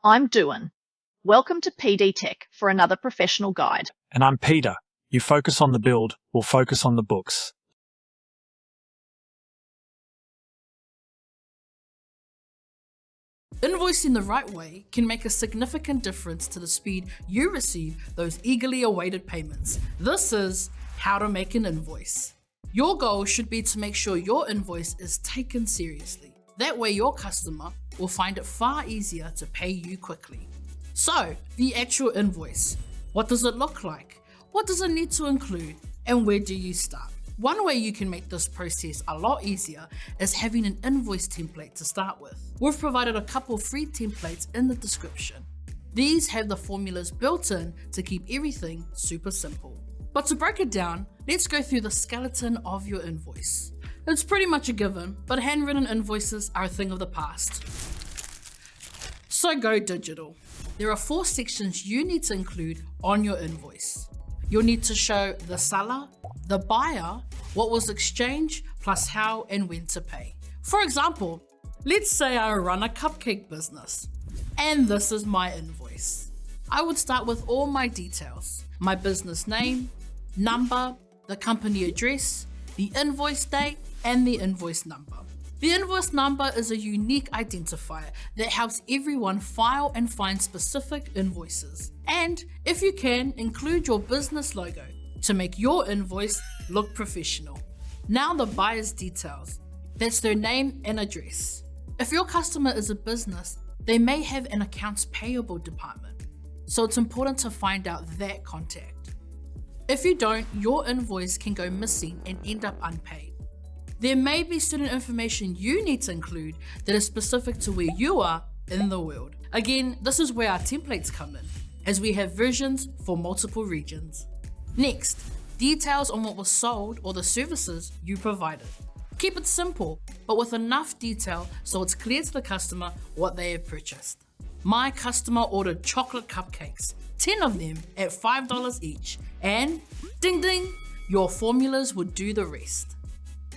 I'm Duan. Welcome to PD Tech for another professional guide. And I'm Peter. You focus on the build, we'll focus on the books. Invoicing the right way can make a significant difference to the speed you receive those eagerly awaited payments. This is how to make an invoice. Your goal should be to make sure your invoice is taken seriously. That way your customer will find it far easier to pay you quickly. So, the actual invoice. What does it look like? What does it need to include? And where do you start? One way you can make this process a lot easier is having an invoice template to start with. We've provided a couple free templates in the description. These have the formulas built in to keep everything super simple. But to break it down, let's go through the skeleton of your invoice. It's pretty much a given, but handwritten invoices are a thing of the past. So go digital. There are 4 sections you need to include on your invoice. You'll need to show the seller, the buyer, what was exchanged, plus how and when to pay. For example, let's say I run a cupcake business, and this is my invoice. I would start with all my details: my business name, number, the company address, the invoice date, and the invoice number. The invoice number is a unique identifier that helps everyone file and find specific invoices. And if you can, include your business logo to make your invoice look professional. Now the buyer's details. That's their name and address. If your customer is a business, they may have an accounts payable department, so it's important to find out that contact. If you don't, your invoice can go missing and end up unpaid. There may be certain information you need to include that is specific to where you are in the world. Again, this is where our templates come in, as we have versions for multiple regions. Next, details on what was sold or the services you provided. Keep it simple, but with enough detail so it's clear to the customer what they have purchased. My customer ordered chocolate cupcakes, 10 of them at $5 each, and ding ding, your formulas would do the rest.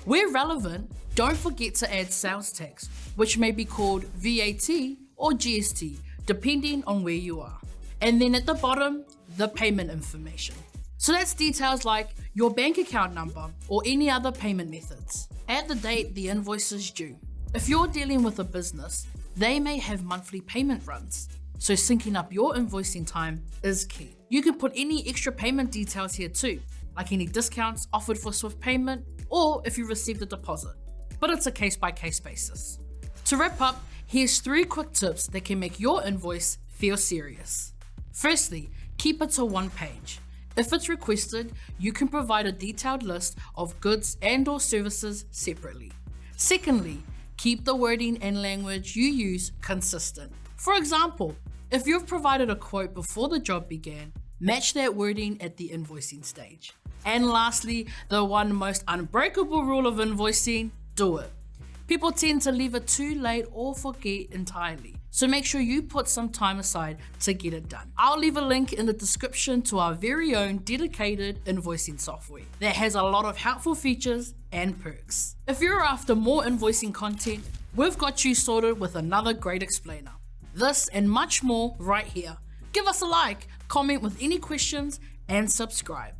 Where relevant, don't forget to add sales tax, which may be called VAT or GST, depending on where you are. And then at the bottom, the payment information. So that's details like your bank account number or any other payment methods. Add the date the invoice is due. If you're dealing with a business, they may have monthly payment runs, so syncing up your invoicing time is key. You can put any extra payment details here too, like any discounts offered for swift payment, or if you received a deposit, but it's a case-by-case basis. To wrap up, here's 3 quick tips that can make your invoice feel serious. Firstly, keep it to 1 page. If it's requested, you can provide a detailed list of goods and/or services separately. Secondly, keep the wording and language you use consistent. For example, if you've provided a quote before the job began, match that wording at the invoicing stage. And lastly, the one most unbreakable rule of invoicing: do it. People tend to leave it too late or forget entirely, so make sure you put some time aside to get it done. I'll leave a link in the description to our very own dedicated invoicing software that has a lot of helpful features and perks. If you're after more invoicing content, we've got you sorted with another great explainer. This and much more right here. Give us a like, comment with any questions, and subscribe.